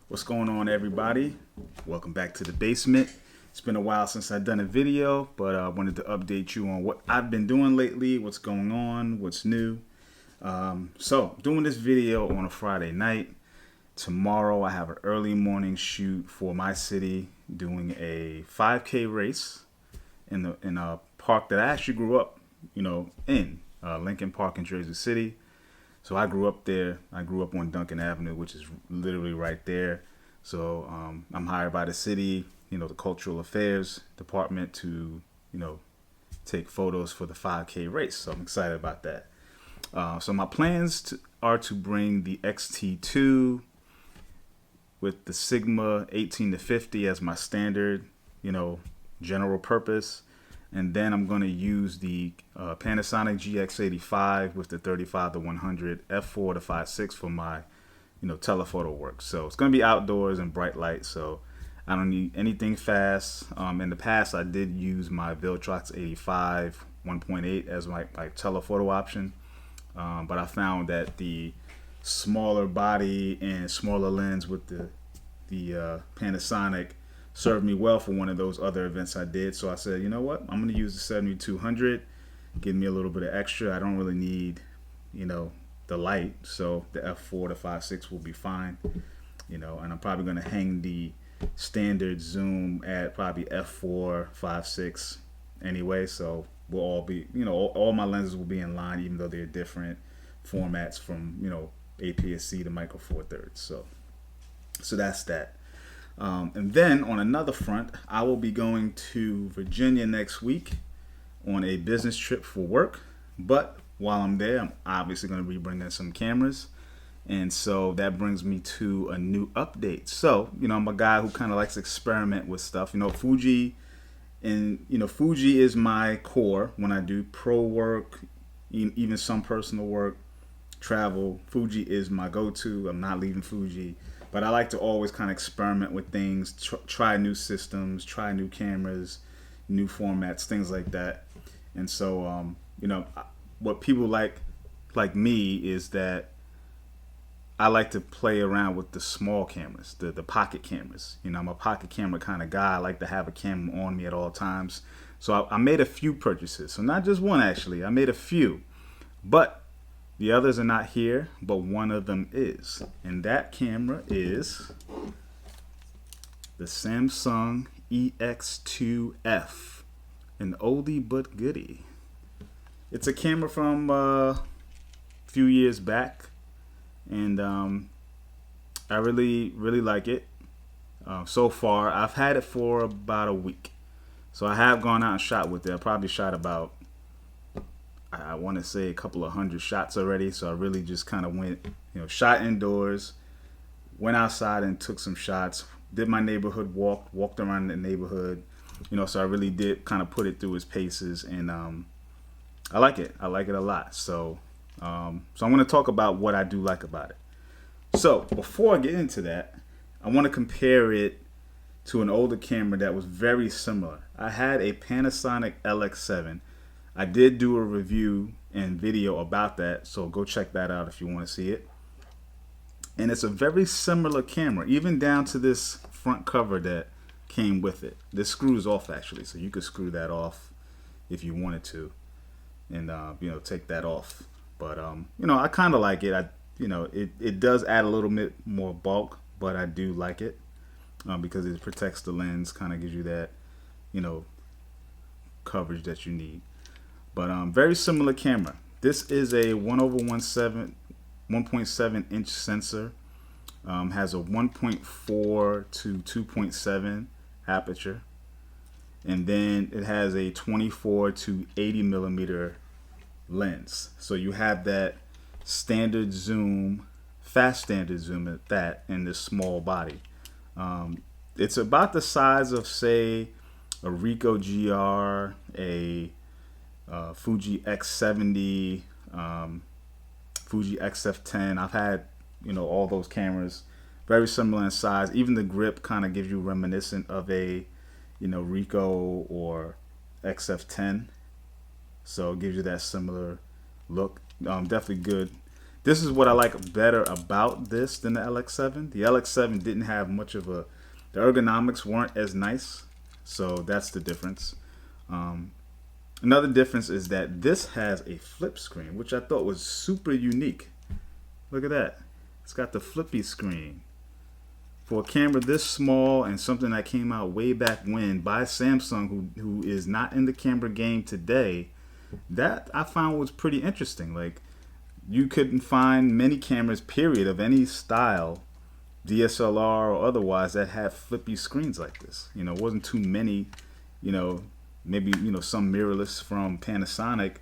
What's going on, everybody? Welcome back to the basement. It's been a while since I've done a video, but I wanted to update you on what I've been doing lately, what's going on, what's new. So doing this video on a Friday night. Tomorrow I have an early morning shoot for my city, doing a 5K race in a park that I actually grew up, in Lincoln Park in Jersey City. So I grew up there. I grew up on Duncan Avenue, which is literally right there. So I'm hired by the city, the cultural affairs department to, take photos for the 5K race. So I'm excited about that. So my plans are to bring the XT2 with the Sigma 18 to 50 as my standard, general purpose. And then I'm going to use the Panasonic GX85 with the 35 to 100 f4 to 5.6 for my, telephoto work. So it's going to be outdoors and bright light. So I don't need anything fast. In the past, I did use my Viltrox 85 1.8 as my telephoto option. But I found that the smaller body and smaller lens with the Panasonic served me well for one of those other events I did. So I said, you know what, I'm going to use the 7200, give me a little bit of extra. I don't really need, the light, so the f4 to 5.6 will be fine, and I'm probably going to hang the standard zoom at probably f4 5.6 anyway, so we'll all be, all my lenses will be in line, even though they're different formats from, APS-C to micro four thirds. So that's that. And then on another front, I will be going to Virginia next week on a business trip for work. But while I'm there, I'm obviously going to be bringing some cameras. And so that brings me to a new update. So, I'm a guy who kind of likes to experiment with stuff. Fuji is my core when I do pro work, even some personal work, travel. Fuji is my go-to. I'm not leaving Fuji. But I like to always kind of experiment with things, try new systems, try new cameras, new formats, things like that. And so, what people like me is that I like to play around with the small cameras, the pocket cameras. I'm a pocket camera kind of guy. I like to have a camera on me at all times. So I made a few purchases. So not just one, actually. I made a few. But the others are not here, but one of them is. And that camera is the Samsung EX2F, an oldie but goodie. It's a camera from a few years back, and I really like it. So far, I've had it for about a week. So I have gone out and shot with it. I probably shot about, I want to say, a couple of hundred shots already. So I really just kind of went, shot indoors, went outside and took some shots, did my neighborhood walked around the neighborhood, so I really did kind of put it through its paces, and I like it. I like it a lot. So I'm going to talk about what I do like about it. So before I get into that, I want to compare it to an older camera that was very similar. I had a Panasonic LX7. I did do a review and video about that, so go check that out if you want to see it. And it's a very similar camera, even down to this front cover that came with it. This screws off, actually, so you could screw that off if you wanted to, and take that off. But I kind of like it. It does add a little bit more bulk, but I do like it because it protects the lens, kind of gives you that coverage that you need. But very similar camera. This is a 1.7 inch sensor. Has a 1.4 to 2.7 aperture, and then it has a 24 to 80 millimeter lens. So you have that standard zoom, fast standard zoom at that, in this small body. It's about the size of, say, a Ricoh GR, a Fuji X70, Fuji XF10. I've had, all those cameras, very similar in size. Even the grip kind of gives you reminiscent of a, Ricoh or XF10. So it gives you that similar look. Definitely good this is what I like better about this than the LX7. The LX7 didn't have much of a, the ergonomics weren't as nice, so that's the difference. Another difference is that this has a flip screen, which I thought was super unique. Look at that. It's got the flippy screen. For a camera this small and something that came out way back when by Samsung, who is not in the camera game today, that I found was pretty interesting. Like, you couldn't find many cameras, period, of any style, DSLR or otherwise, that had flippy screens like this. You know, it wasn't too many, you know, maybe, you know, some mirrorless from Panasonic,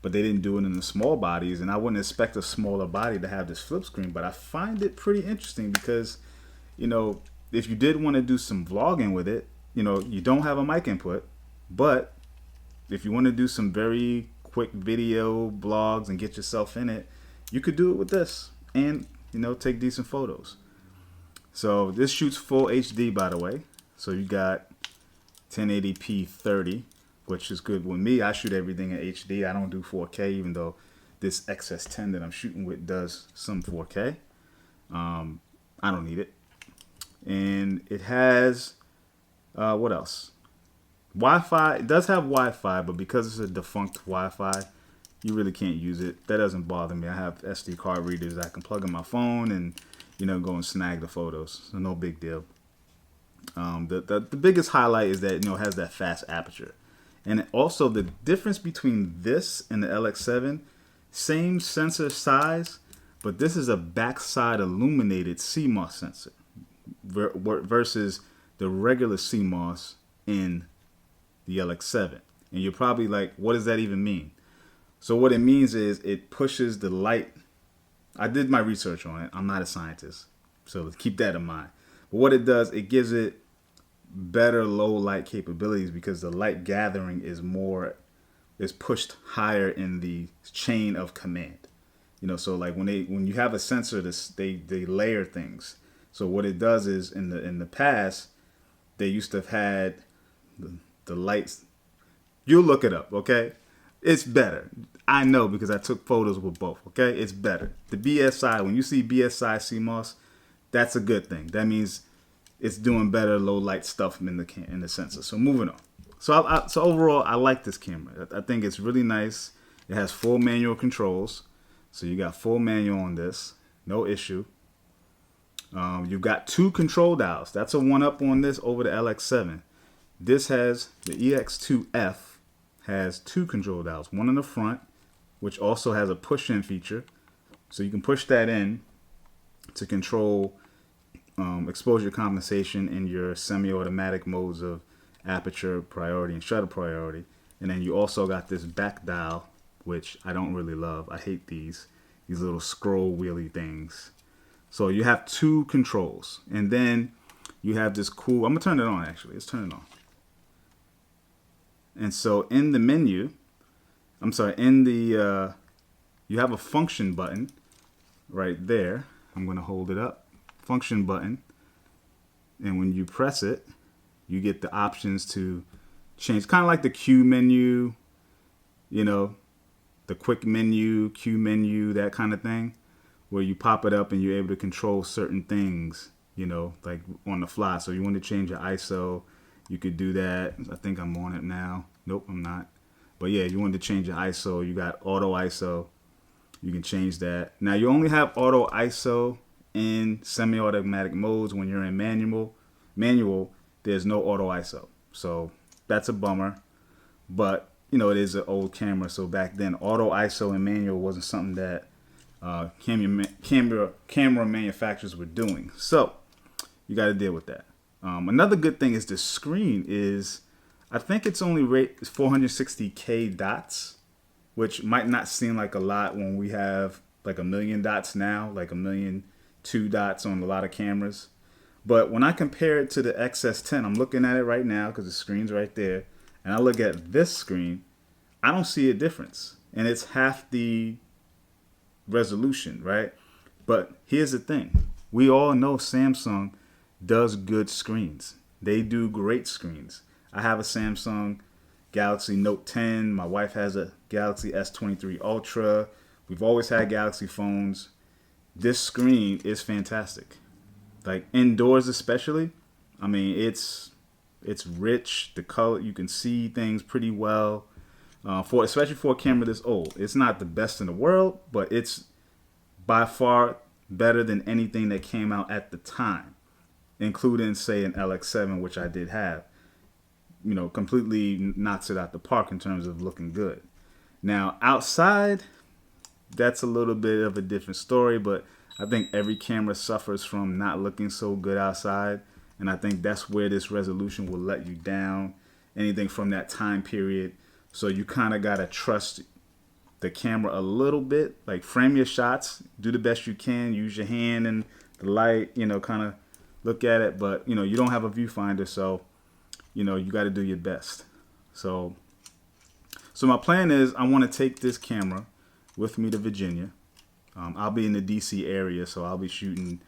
but they didn't do it in the small bodies, and I wouldn't expect a smaller body to have this flip screen, but I find it pretty interesting because, you know, if you did want to do some vlogging with it, you know, you don't have a mic input, but if you want to do some very quick video blogs and get yourself in it, you could do it with this and, you know, take decent photos. So this shoots full HD, by the way. So you got 1080p 30, which is good with me. I shoot everything in HD. I don't do 4K, even though this XS10 that I'm shooting with does some 4K. I don't need it. And it has, what else? Wi-Fi. It does have Wi-Fi, but because it's a defunct Wi-Fi, you really can't use it. That doesn't bother me. I have SD card readers I can plug in my phone and, you know, go and snag the photos. So no big deal. The biggest highlight is that, you know, it has that fast aperture. And also the difference between this and the LX7, same sensor size, but this is a backside illuminated CMOS sensor versus the regular CMOS in the LX7. And you're probably like, what does that even mean? So what it means is it pushes the light. I did my research on it. I'm not a scientist, so keep that in mind. But what it does, it gives it better low light capabilities because the light gathering is pushed higher in the chain of command. You know, so like when you have a sensor, they layer things. So what it does is in the past, they used to have had the lights. You'll look it up, okay? It's better. I know because I took photos with both, okay? It's better. The BSI, when you see BSI CMOS, that's a good thing. That means it's doing better low light stuff in the sensor. So moving on. So overall, I like this camera. I think it's really nice. It has full manual controls. So you got full manual on this. No issue. You've got 2 control dials. That's a one up on this over the LX7. This has the EX2F has 2 control dials. One in the front, which also has a push-in feature. So you can push that in to control exposure compensation in your semi-automatic modes of aperture priority and shutter priority. And then you also got this back dial, which I don't really love. I hate these little scroll wheelie things. So you have 2 controls, and then you have this cool, I'm gonna turn it on actually, let's turn it on. And so in the menu, you have a function button right there. I'm gonna hold it up, function button. And when you press it, you get the options to change, kind of like the Q menu, you know, the quick menu, Q menu, that kind of thing, where you pop it up and you're able to control certain things, you know, like on the fly. So you want to change your ISO, you could do that. I think I'm on it now. Nope, I'm not. But yeah, you want to change your ISO. You got auto ISO. You can change that. Now you only have auto ISO in semi-automatic modes. When you're in manual, there's no auto ISO. So that's a bummer. But you know, it is an old camera. So back then, auto ISO and manual wasn't something that camera manufacturers were doing. So you got to deal with that. Another good thing is the screen is, I think it's only 460K dots, which might not seem like a lot when we have like 1 million dots now, like 1,000,002 dots on a lot of cameras. But when I compare it to the XS10, I'm looking at it right now because the screen's right there, and I look at this screen, I don't see a difference. And it's half the resolution, right? But here's the thing. We all know Samsung does good screens. They do great screens. I have a Samsung Galaxy Note 10. My wife has a Galaxy S23 Ultra. We've always had Galaxy phones. This screen is fantastic. Like indoors especially. I mean, it's rich. The color, you can see things pretty well. Especially for a camera this old. It's not the best in the world, but it's by far better than anything that came out at the time, including, say, an LX7, which I did have. You know, completely knocks it out the park in terms of looking good. Now, outside, that's a little bit of a different story, but I think every camera suffers from not looking so good outside, and I think that's where this resolution will let you down, anything from that time period. So you kind of got to trust the camera a little bit, like frame your shots, do the best you can, use your hand and the light, you know, kind of look at it, but, you know, you don't have a viewfinder, so, you know, you got to do your best. So my plan is I want to take this camera with me to Virginia. I'll be in the DC area, so I'll be shooting,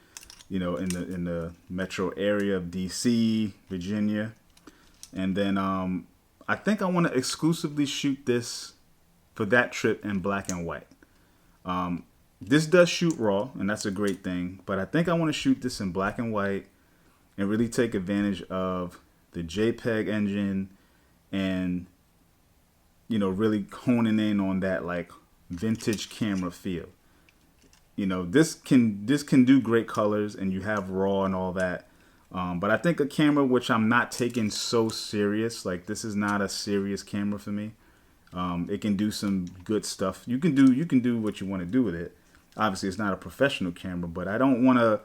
you know, in the metro area of DC, Virginia, and then I think I want to exclusively shoot this for that trip in black and white. This does shoot RAW, and that's a great thing, but I think I want to shoot this in black and white and really take advantage of the JPEG engine and, you know, really honing in on that like vintage camera feel. You know, this can do great colors, and you have RAW and all that. But I think a camera which I'm not taking so serious, like this is not a serious camera for me. It can do some good stuff. You can do what you want to do with it. Obviously, it's not a professional camera, but I don't want to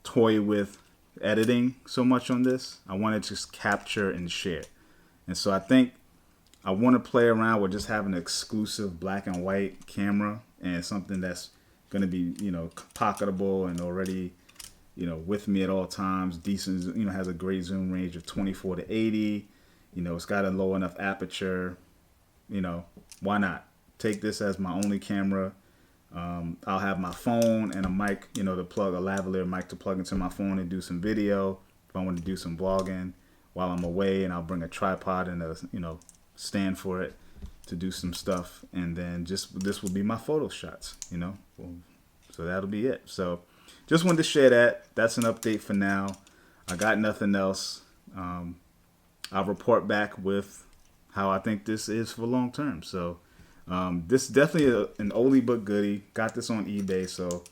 toy with editing so much on this. I want to just capture and share. And so I think I want to play around with just having an exclusive black and white camera and something that's going to be, you know, pocketable and already, you know, with me at all times. Decent, you know, has a great zoom range of 24 to 80. You know, it's got a low enough aperture. You know, why not take this as my only camera? I'll have my phone and a mic, you know, to plug a lavalier mic to plug into my phone and do some video if I want to do some vlogging while I'm away, and I'll bring a tripod and a, you know, stand for it to do some stuff, and then just this will be my photo shots, you know. So that'll be it. So just wanted to share that. That's an update for now. I got nothing else. I'll report back with how I think this is for long term. So this is definitely an oldie but goodie. Got this on eBay, so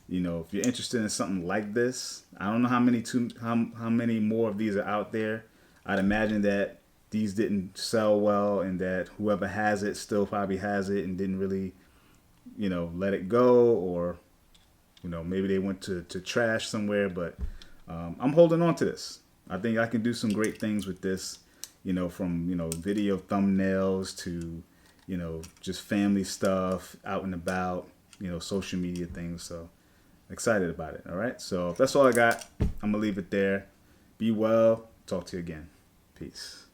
you know, if you're interested in something like this, I don't know how many more of these are out there. I'd imagine that these didn't sell well, and that whoever has it still probably has it and didn't really, you know, let it go, or you know, maybe they went to trash somewhere. But I'm holding on to this. I think I can do some great things with this, you know, from, you know, video thumbnails to, you know, just family stuff out and about, you know, social media things. So excited about it. All right. So that's all I got. I'm going to leave it there. Be well. Talk to you again. Peace.